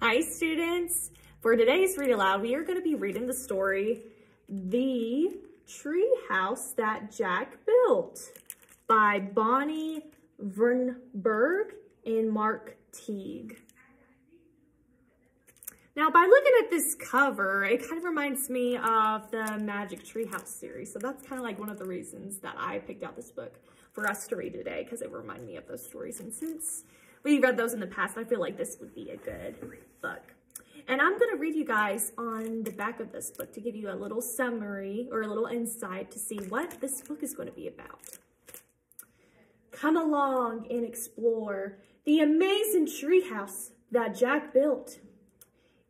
Hi students! For today's Read Aloud, we are going to be reading the story, The Tree House That Jack Built by Bonnie Vernberg and Mark Teague. Now, by looking at this cover, it kind of reminds me of the Magic Tree House series. So that's kind of like one of the reasons that I picked out this book for us to read today, because it reminded me of those stories. And since we read those in the past, I feel like this would be a good book. And I'm going to read you guys on the back of this book to give you a little summary or a little insight to see what this book is going to be about. Come along and explore the amazing treehouse that Jack built.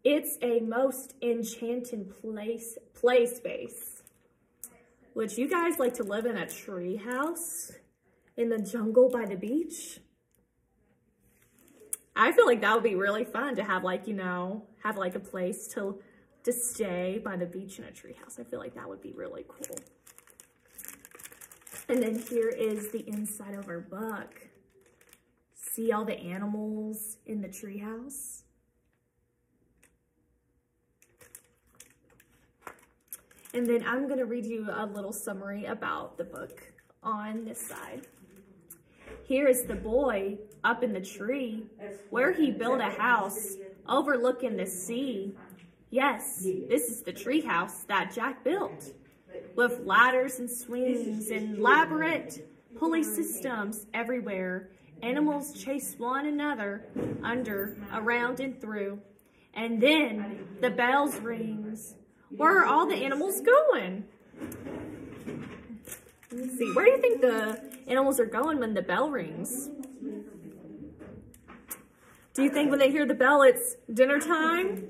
It's a most enchanting play space. Would you guys like to live in a treehouse in the jungle by the beach? I feel like that would be really fun to have, like, you know, have like a place to stay by the beach in a treehouse. I feel like that would be really cool. And then here is the inside of our book. See all the animals in the treehouse? And then I'm going to read you a little summary about the book on this side. Here is the boy up in the tree where he built a house overlooking the sea. Yes, this is the tree house that Jack built, with ladders and swings and labyrinth pulley systems everywhere. Animals chase one another under, around, and through. And then the bells rings. Where are all the animals going? Let's see. Where do you think the animals are going when the bell rings? Do you think when they hear the bell, it's dinner time?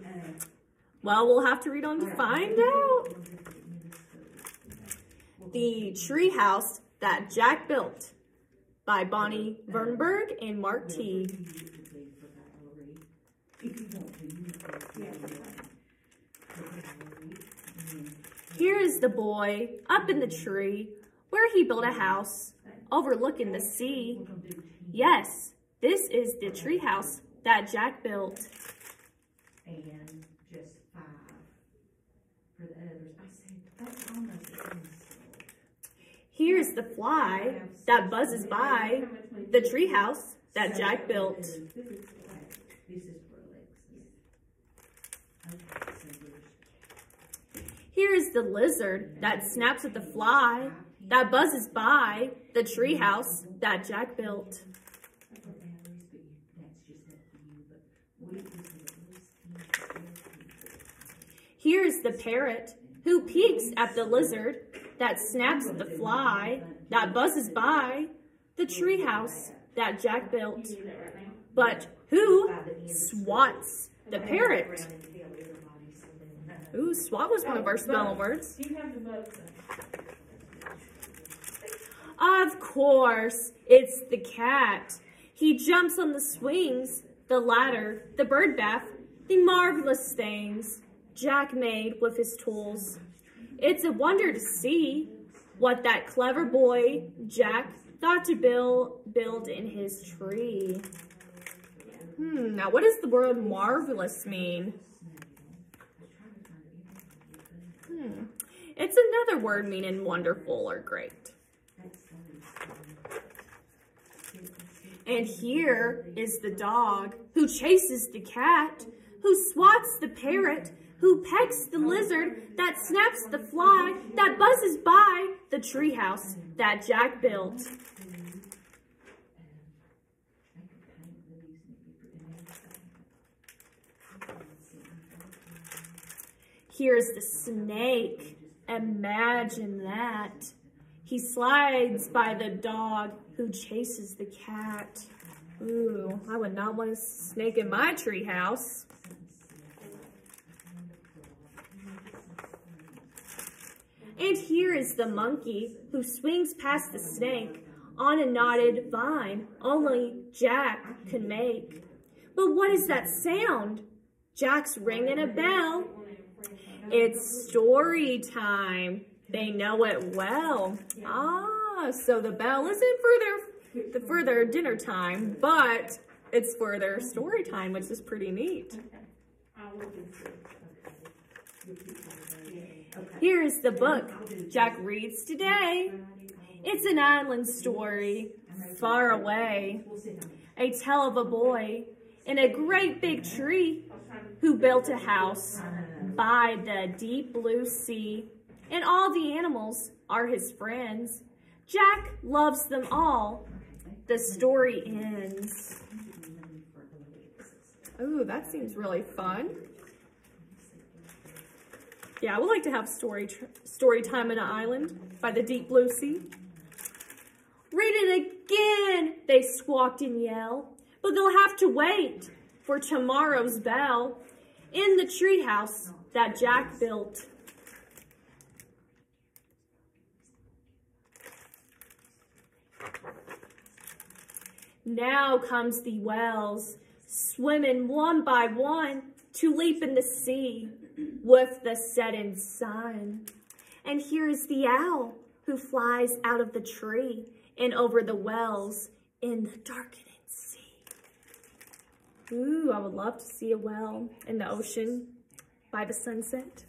Well, we'll have to read on to find out. The Tree House That Jack Built by Bonnie Vernberg and Mark Teague. Here is the boy up in the tree where he built a house overlooking the sea. Yes, this is the tree house that Jack built. And just 5 for the others. I said, that's almost. Here's the fly that buzzes by the tree house that Jack built. This is for Alexis. Here is the lizard that snaps at the fly that buzzes by the treehouse that Jack built. Here's the parrot who peeks at the lizard that snaps at the fly that buzzes by the treehouse that Jack built. But who swats the parrot? Ooh, swat was one of our spelling words. Of course, it's the cat. He jumps on the swings, the ladder, the bird bath, the marvelous things Jack made with his tools. It's a wonder to see what that clever boy, Jack, thought to build in his tree. Now what does the word marvelous mean? It's another word meaning wonderful or great. And here is the dog who chases the cat, who swats the parrot, who pecks the lizard, that snaps the fly, that buzzes by the treehouse that Jack built. Here's the snake. Imagine that. He slides by the dog who chases the cat. Ooh, I would not want a snake in my treehouse. And here is the monkey who swings past the snake on a knotted vine only Jack can make. But what is that sound? Jack's ringing a bell. It's story time. They know it well. So the bell isn't for their dinner time, but it's for their story time, which is pretty neat. I'll look and see. Okay. You'll keep going. Okay. Here is the book Jack reads today. It's an island story, far away. A tale of a boy in a great big tree who built a house by the deep blue sea. And all the animals are his friends. Jack loves them all. The story ends. Ooh, that seems really fun. Yeah, I would like to have story time in an island by the deep blue sea. Read it again, they squawked and yelled. But they'll have to wait for tomorrow's bell in the treehouse that Jack built. Now comes the whales, swimming one by one to leap in the sea with the setting sun. And here is the owl who flies out of the tree and over the wells in the darkening sea. Ooh, I would love to see a whale in the ocean by the sunset.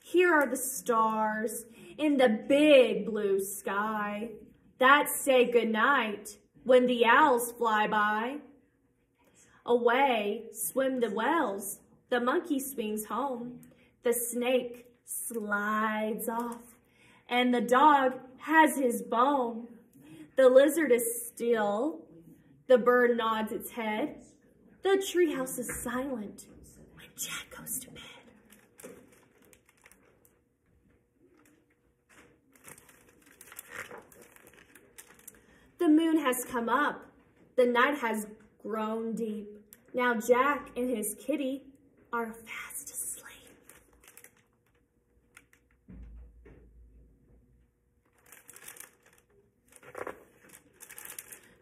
Here are the stars in the big blue sky that say goodnight when the owls fly by. Away swim the whales, the monkey swings home, the snake slides off, and the dog has his bone. The lizard is still, the bird nods its head, the treehouse is silent when Jack goes to bed. The moon has come up, the night has grown deep. Now Jack and his kitty are fast asleep.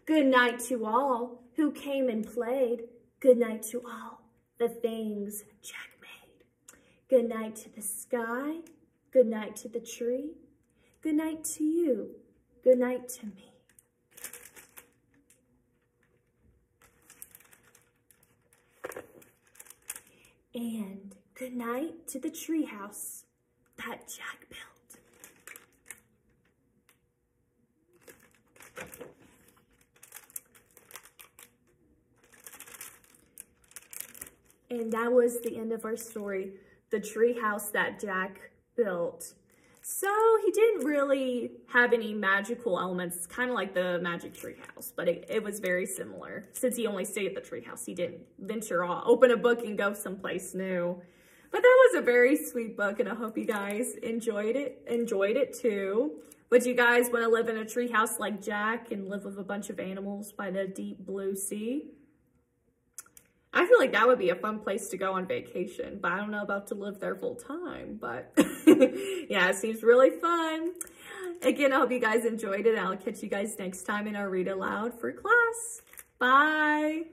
Good night to all who came and played. Good night to all the things Jack made. Good night to the sky. Good night to the tree. Good night to you. Good night to me. And good night to the treehouse that Jack built. And that was the end of our story, the treehouse that Jack built. So he didn't really have any magical elements. It's kind of like the Magic Tree House, but it was very similar. Since he only stayed at the tree house, he didn't venture off, open a book and go someplace new. But that was a very sweet book, and I hope you guys enjoyed it too. Would you guys want to live in a tree house like Jack and live with a bunch of animals by the deep blue sea? I feel like that would be a fun place to go on vacation, but I don't know about to live there full time, but yeah, it seems really fun. Again, I hope you guys enjoyed it. I'll catch you guys next time in our Read Aloud for class. Bye.